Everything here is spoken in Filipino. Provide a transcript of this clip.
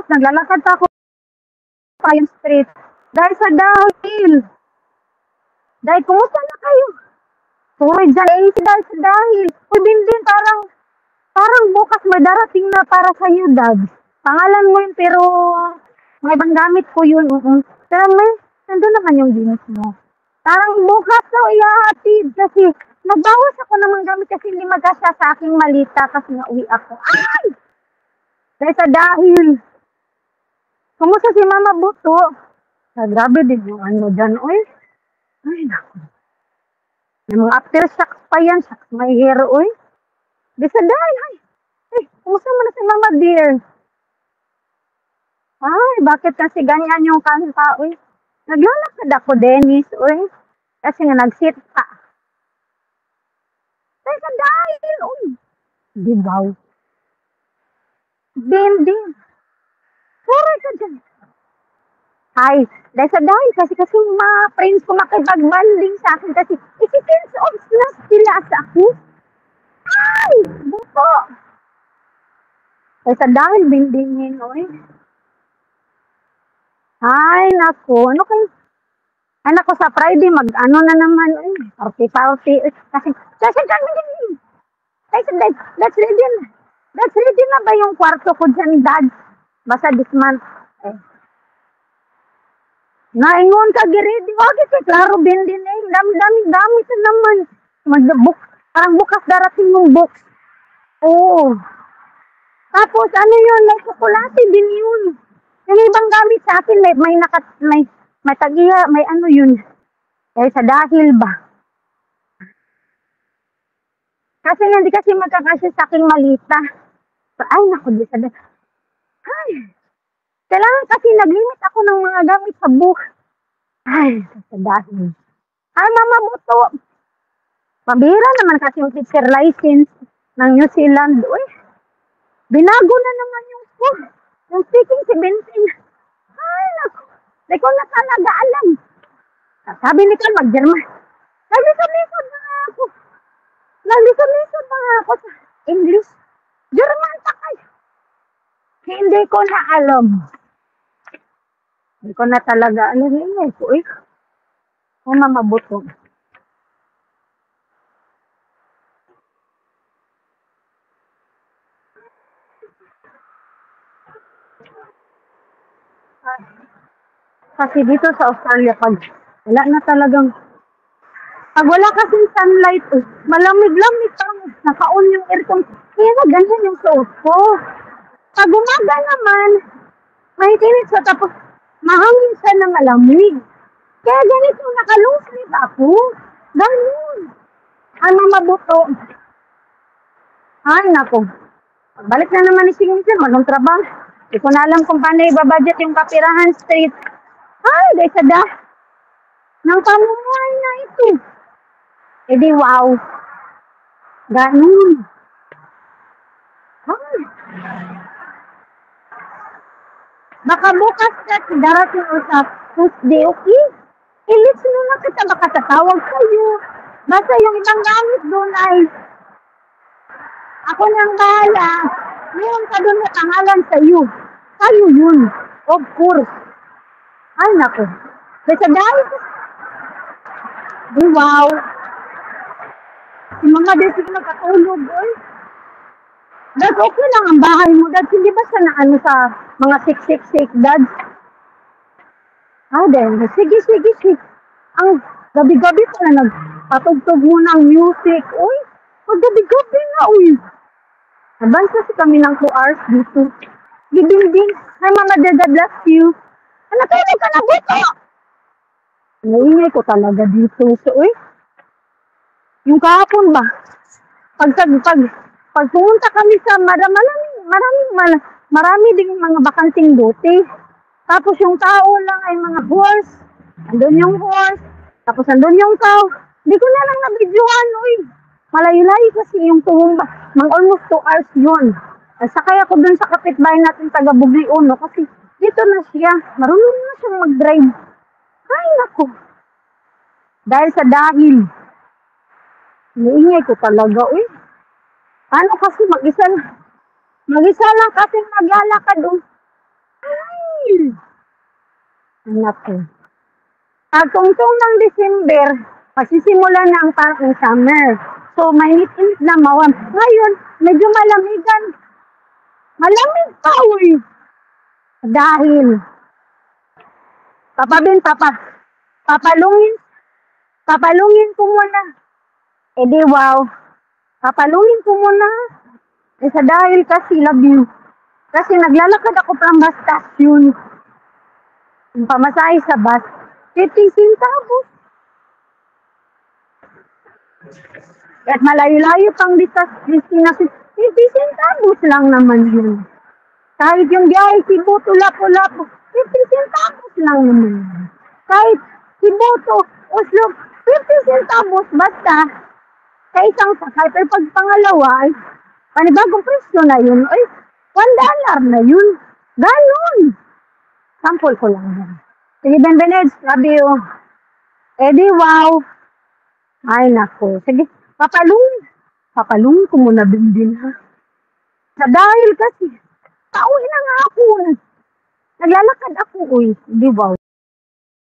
naglalakad pa ako pa yung street. Dahil sa dahil. Dahil, kumusta na kayo? Sorry, dahil sa dahil. Uy, Bindin, parang bukas may darating na para sa'yo, Dad. Pangalan mo yun, pero may ibang gamit ko yun. Pero nandun naman yung ginis mo. Parang bukas daw ihahatid kasi nagbawas ako ng mga gamit kasi hindi magkasya sa aking malita kasi nauwi ako. Ay! Dahil sa dahil. Kumusta si Mama Buto? Grabe din yung ano dyan, oy. Ay, naku. May mga aftershocks pa yan. Shocks my hair, oy. Di sa dahil, ay. Ay, kumusta mo na si Mama dear? Ay, bakit kasi ganyan yung kanta, oy? Naglalakad ako, Dennis, oy. Kasi nga nag-sit pa. Ay, sa dahil, oy. Di ba? Din. Sorry ka dyan. Ay, dahil sa dahil kasi mga friends ko makipag-banding sa akin kasi isi-tense off na sila sa ako. Ay, buto. Dahil sa dahil, bindingin, oy. Ay, naku. Ano kayo? Anak ko sa Friday, mag-ano na naman, oy. Party. Kasi bindingin. That's ready na ba yung kwarto ko dyan, Dad? Basta this month. Eh. Naingon ka, giredi. Wagit eh, klaro, Bindin eh. Dami na naman. Parang bukas darating yung box. Oo. Tapos, ano yun? May chocolate din yun. Yung ibang gamit sa akin, may tagiya, may ano yun. Eh, sa dahil ba? Kasi hindi kasi magkakasya sa aking malita. Ay, naku, di sa dahil. Ay, kailangan kasi nag-limit ako ng mga gamit sa book. Ay, sa dahil. Ay, Mama Buto. Pabira naman kasi yung teacher license ng New Zealand. Uy, binago na naman yung school. Yung speaking 17. Ay, naku. Di ko na talaga alam. Sabi ni Carl, mag-German. Naglisod na nga ako sa English. German pa kayo. Hindi ko na alam. Hindi ko na talaga alam. Hindi ko eh. Mama Buto. Kasi dito sa Australia, pag wala kasing sunlight, malamig-lamig, parang naka-on yung aircon. Kaya ganyan yung suot ko. Pag umaga naman, mahitinit siya, tapos mahangin siya na malamig. Kaya ganito, naka-long sleeve ako. Ganun. Ay, Mama Buto. Ay, naku. Balik na naman ni Singin, manong trabaho. Hindi ko na alam kung paano ibabudget yung Kapirahan Street. Ay, dahil sa ng pamumuhay na ito. E di wow. Ganun. Ay. Baka bukas ka darating sa Tuesday, okay? Ilis mo na kita, baka tatawag kayo. Basta yung ibang gamit doon ay ako nang bahala. Ngayon ka doon na pangalan sa iyo. Kayo yun. Of course. Ay, naku. Kasi dahil wow. Si Mama dito nagkatulog, oy. Dad, okay lang ang bahay mo, Dad. Hindi ba siya na ano sa mga 666, Dad? Ah, then, sige. Ang gabi-gabi pala nagpatugtog mo ng music. Uy, gabi-gabi na, uy. Advance kasi kami ng 2 hours dito. Gibing. Hi, Mama, Dad, bless you. Natulog ka na, Buto! Naingay ko talaga dito. So, uy, yung kahapon ba? Pag pumunta kami sa marami ding mga bakanting lote. Tapos yung tao lang ay mga horse. Andun yung horse. Tapos andun yung cow. Hindi ko na lang nabidyohan, uy. Malayo-layo kasi yung tuhong ba. Almost 2 hours yun. Sakay ako dun sa kapitbahay natin taga Bugliono kasi dito na siya. Marunong na siyang mag-drive. Ay, naku. Dahil sa dahil. Naingay ko talaga, uy. Ano kasi mag-isa lang kasi naglalakad, uy. Naku. Pagtungtong ng December, magsisimula na ang parang summer. So, mainit-init na mawam. Ngayon, medyo malamigan. Malamig pa, uy. Dahil, papalungin ko muna. Eh di wow, papalungin ko muna. Eh sa dahil kasi love you. Kasi naglalakad ako from bus station. Ang pamasahe sa bus, 50 centavos. At malayo-layo pang destination, 50 centavos lang naman yun. Kahit yung biyahe Cebu to Lapu-Lapu, 50 centavos lang naman yun. Kahit Cebu to Oslo, 50 centavos basta sa isang sakay. Pero pag pangalawa, ay panibagong presyo na yun. Ay, $1 na yun. Ganon. Sample ko lang yan. Sige, Benbeneds, love you. Eddie, wow. Ay, nako. Sige, papalungin ko muna din ha. Sa dahil kasi, pauwi na nga ako. Naglalakad ako, uy. Di wow.